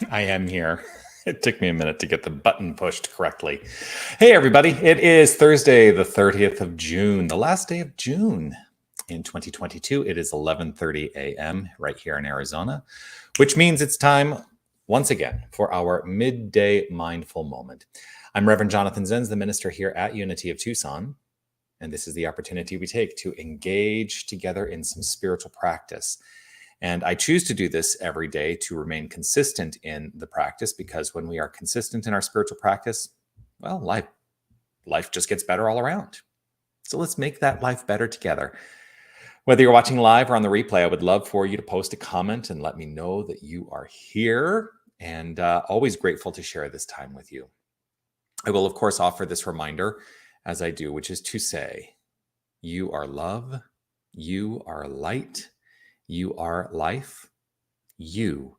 I am here. It took me a minute to get the button pushed correctly. Hey, everybody. It is Thursday, the 30th of June, the last day of June in 2022. It is 11:30 a.m. right here in Arizona, which means it's time once again for our Midday Mindful Moment. I'm Reverend Jonathan Zenz, the minister here at Unity of Tucson, and this is the opportunity we take to engage together in some spiritual practice. And I choose to do this every day to remain consistent in the practice, because when we are consistent in our spiritual practice, well, life just gets better all around. So let's make that life better together. Whether you're watching live or on the replay, I would love for you to post a comment and let me know that you are here, and always grateful to share this time with you. I will, of course, offer this reminder as I do, which is to say, you are love, you are light, you are life. You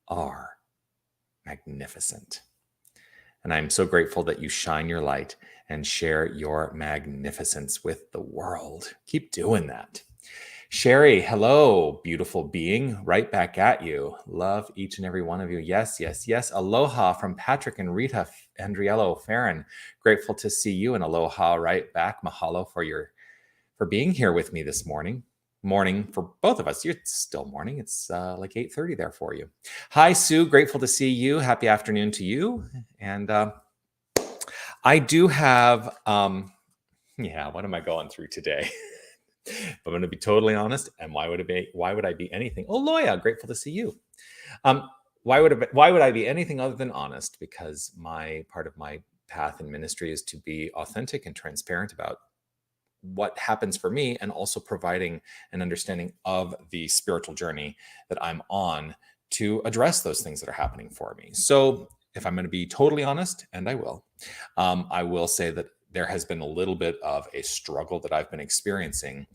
are magnificent. And I'm so grateful that you shine your light and share your magnificence with the world. Keep doing that. Sherry, hello, beautiful being. Right back at you. Love each and every one of you. Yes, yes, yes. Aloha from Patrick and Rita Andriello Farron. Grateful to see you, and aloha right back. Mahalo for being here with me this morning. Morning for both of us. It's still morning. It's like 8:30 there for you. Hi, Sue. Grateful to see you. Happy afternoon to you. And I do have, what am I going through today? If I'm going to be totally honest, and why would I be anything? Oh, Loya, grateful to see you. Why would I be anything other than honest? Because part of my path in ministry is to be authentic and transparent about what happens for me, and also providing an understanding of the spiritual journey that I'm on to address those things that are happening for me. So if I'm going to be totally honest, and I will say that there has been a little bit of a struggle that I've been experiencing,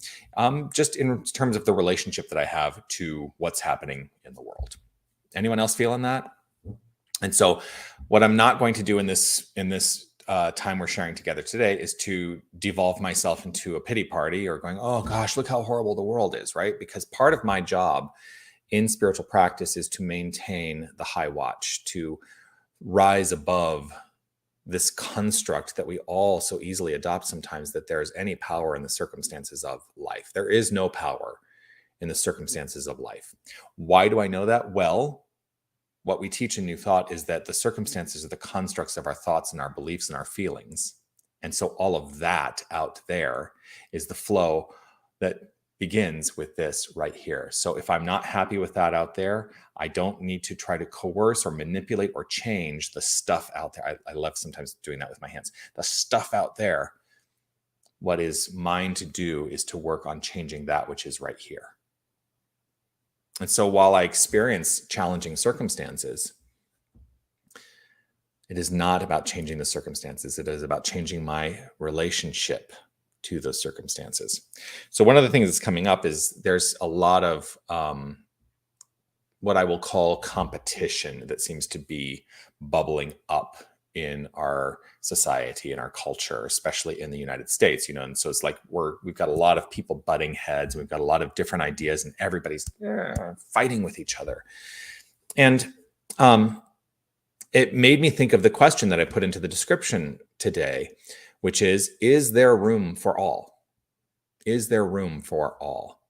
just in terms of the relationship that I have to what's happening in the world. Anyone else feeling that? And so what I'm not going to do in this time we're sharing together today is to devolve myself into a pity party or going, oh gosh, look how horrible the world is, right? Because part of my job in spiritual practice is to maintain the high watch, to rise above this construct that we all so easily adopt sometimes, that there's any power in the circumstances of life. There is no power in the circumstances of life. Why do I know that? Well, what we teach in New Thought is that the circumstances are the constructs of our thoughts and our beliefs and our feelings. And so all of that out there is the flow that begins with this right here. So if I'm not happy with that out there, I don't need to try to coerce or manipulate or change the stuff out there. I love sometimes doing that with my hands. The stuff out there, what is mine to do is to work on changing that which is right here. And so while I experience challenging circumstances, it is not about changing the circumstances. It is about changing my relationship to those circumstances. So one of the things that's coming up is there's a lot of what I will call competition that seems to be bubbling up in our society, in our culture, especially in the United States, and so it's like we've got a lot of people butting heads, and we've got a lot of different ideas, and everybody's fighting with each other. And it made me think of the question that I put into the description today, which is there room for all? Is there room for all?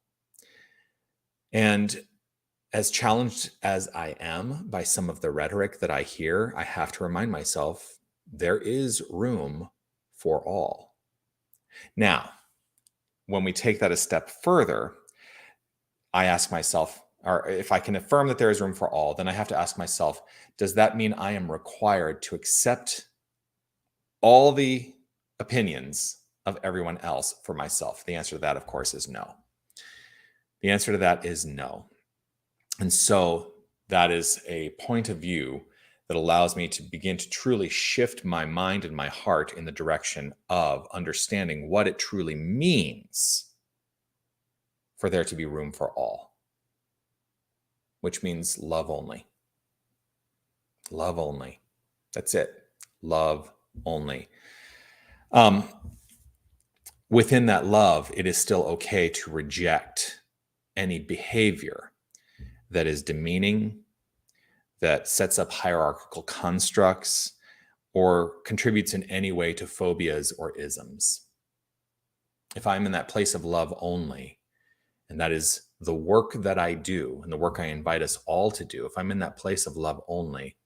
And as challenged as I am by some of the rhetoric that I hear, I have to remind myself there is room for all. Now, when we take that a step further, I ask myself, or if I can affirm that there is room for all, then I have to ask myself, does that mean I am required to accept all the opinions of everyone else for myself? The answer to that, of course, is no. The answer to that is no. And so that is a point of view that allows me to begin to truly shift my mind and my heart in the direction of understanding what it truly means for there to be room for all, which means love only. Love only. That's it. Love only. Within that love, it is still okay to reject any behavior that is demeaning, that sets up hierarchical constructs or contributes in any way to phobias or isms. If I'm in that place of love only, and that is the work that I do and the work I invite us all to do, if I'm in that place of love only,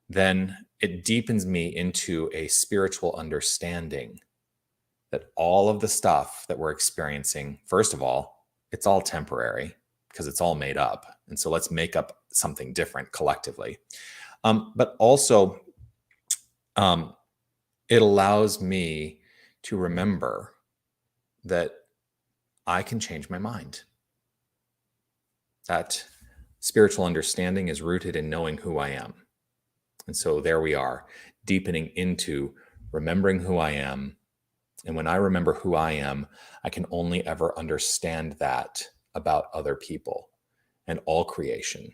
then it deepens me into a spiritual understanding that all of the stuff that we're experiencing, first of all, it's all temporary because it's all made up. And so let's make up something different collectively. But also, it allows me to remember that I can change my mind. That spiritual understanding is rooted in knowing who I am. And so there we are, deepening into remembering who I am. And when I remember who I am, I can only ever understand that about other people and all creation.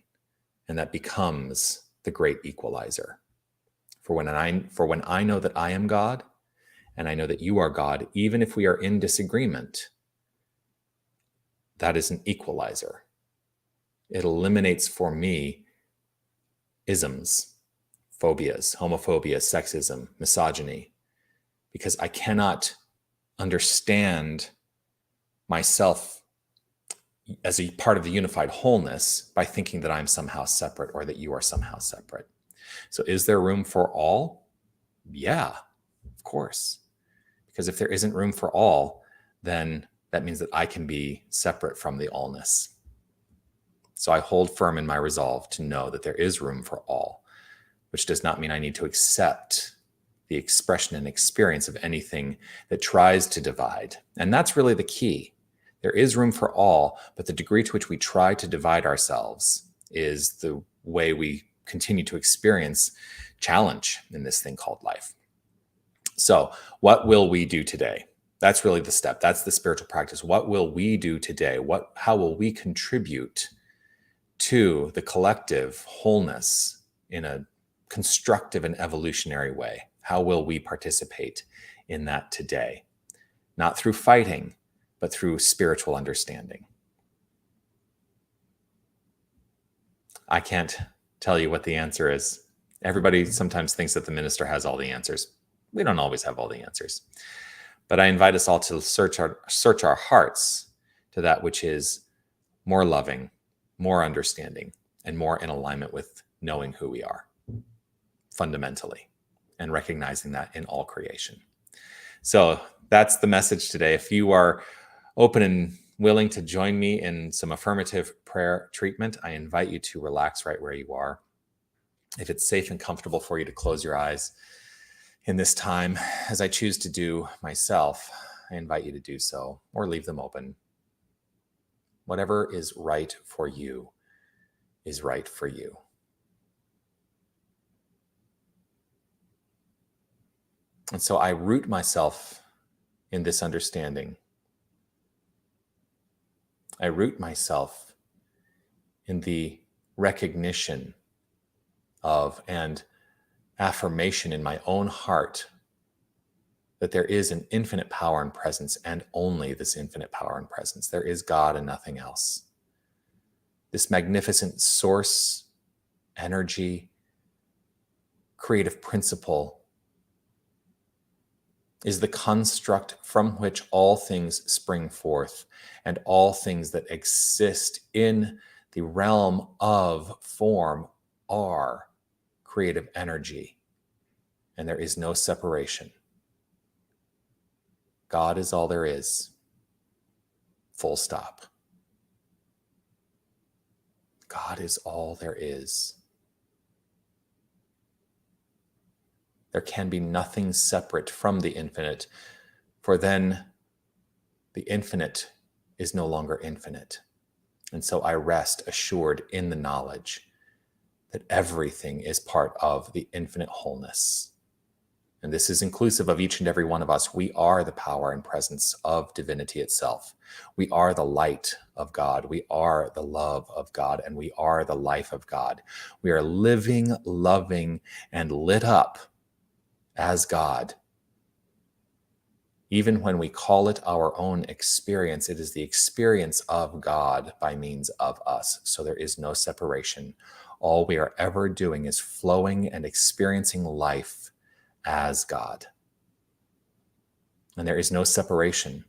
And that becomes the great equalizer. For when I know that I am God, and I know that you are God, even if we are in disagreement, that is an equalizer. It eliminates for me isms, phobias, homophobia, sexism, misogyny, because I cannot understand myself as a part of the unified wholeness by thinking that I'm somehow separate or that you are somehow separate. So is there room for all? Yeah, of course. Because if there isn't room for all, then that means that I can be separate from the allness. So I hold firm in my resolve to know that there is room for all, which does not mean I need to accept the expression and experience of anything that tries to divide. And that's really the key. There is room for all, but the degree to which we try to divide ourselves is the way we continue to experience challenge in this thing called life. So what will we do today? That's really the step. That's the spiritual practice. What will we do today? How will we contribute to the collective wholeness in a constructive and evolutionary way? How will we participate in that today? Not through fighting, but through spiritual understanding. I can't tell you what the answer is. Everybody sometimes thinks that the minister has all the answers. We don't always have all the answers. But I invite us all to search our hearts to that which is more loving, more understanding, and more in alignment with knowing who we are fundamentally and recognizing that in all creation. So that's the message today. If you are open and willing to join me in some affirmative prayer treatment, I invite you to relax right where you are. If it's safe and comfortable for you to close your eyes in this time, as I choose to do myself, I invite you to do so or leave them open. Whatever is right for you is right for you. And so I root myself in this understanding. I root myself in the recognition of and affirmation in my own heart that there is an infinite power and presence, and only this infinite power and presence. There is God and nothing else. This magnificent source, energy, creative principle is the construct from which all things spring forth, and all things that exist in the realm of form are creative energy, and there is no separation. God is all there is. Full stop. God is all there is. There can be nothing separate from the infinite, for then the infinite is no longer infinite. And so I rest assured in the knowledge that everything is part of the infinite wholeness. And this is inclusive of each and every one of us. We are the power and presence of divinity itself. We are the light of God. We are the love of God, and we are the life of God. We are living, loving, and lit up as God. Even when we call it our own experience, it is the experience of God by means of us. So there is no separation all we are ever doing is flowing and experiencing life as God. And there is no separation.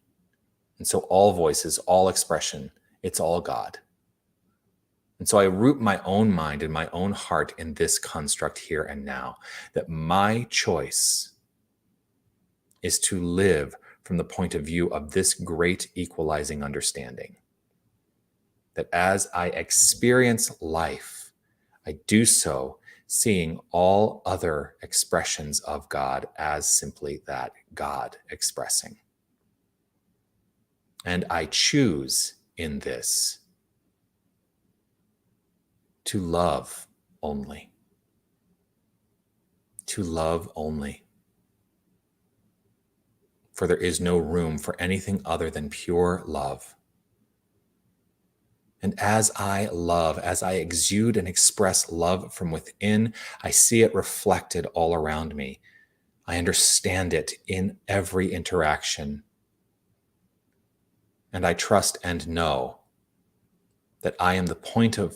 And so all voices, all expression, it's all God. And so I root my own mind and my own heart in this construct here and now, that my choice is to live from the point of view of this great equalizing understanding. That as I experience life, I do so seeing all other expressions of God as simply that, God expressing. And I choose in this to love only. To love only. For there is no room for anything other than pure love. And as I love, as I exude and express love from within, I see it reflected all around me. I understand it in every interaction. And I trust and know that I am the point of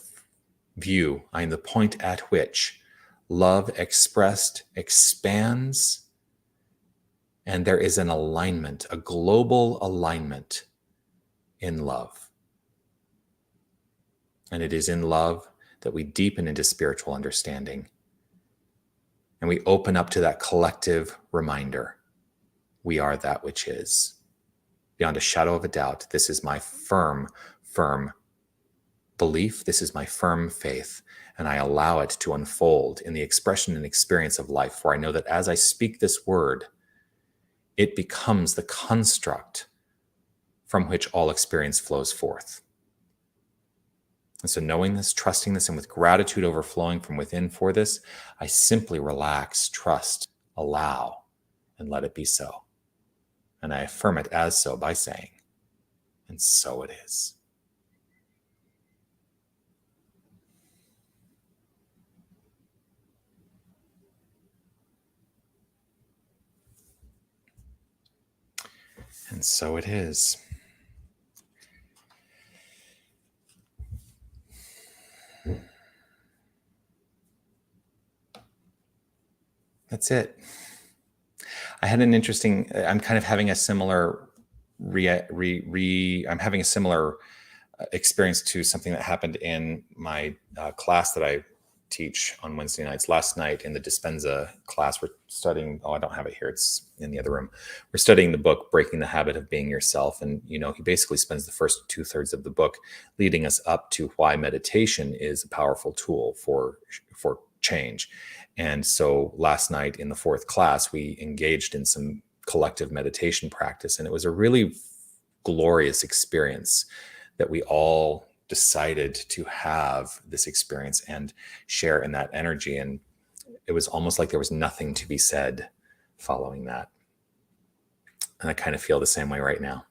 view, I am the point at which love expressed expands, and there is an alignment, a global alignment in love. And it is in love that we deepen into spiritual understanding. And we open up to that collective reminder. We are that which is. Beyond a shadow of a doubt, this is my firm belief. This is my firm faith. And I allow it to unfold in the expression and experience of life. For I know that as I speak this word, it becomes the construct from which all experience flows forth. And so knowing this, trusting this, and with gratitude overflowing from within for this, I simply relax, trust, allow, and let it be so. And I affirm it as so by saying, and so it is. And so it is. That's it. I had an interesting, I'm kind of having a similar I'm having a similar experience to something that happened in my class that I teach on Wednesday nights. Last night in the Dispenza class, we're studying, I don't have it here, it's in the other room. We're studying the book, Breaking the Habit of Being Yourself. And, he basically spends the first 2/3 of the book leading us up to why meditation is a powerful tool for change. And so last night in the 4th class, we engaged in some collective meditation practice. And it was a really glorious experience that we all decided to have this experience and share in that energy. And it was almost like there was nothing to be said following that. And I kind of feel the same way right now.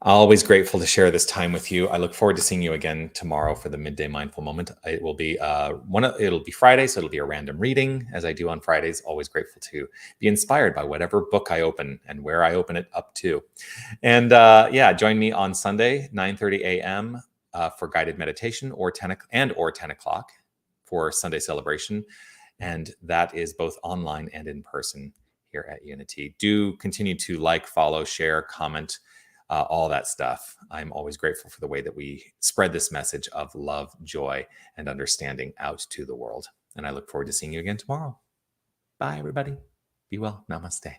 Always grateful to share this time with you. I look forward to seeing you again tomorrow for the Midday Mindful Moment. It will be it'll be Friday, so it'll be a random reading as I do on Fridays. Always grateful to be inspired by whatever book I open and where I open it up to. And join me on Sunday, 9:30 a.m. For guided meditation, or 10 o'clock for Sunday celebration. And that is both online and in person here at Unity. Do continue to like, follow, share, comment, all that stuff. I'm always grateful for the way that we spread this message of love, joy, and understanding out to the world. And I look forward to seeing you again tomorrow. Bye, everybody. Be well. Namaste.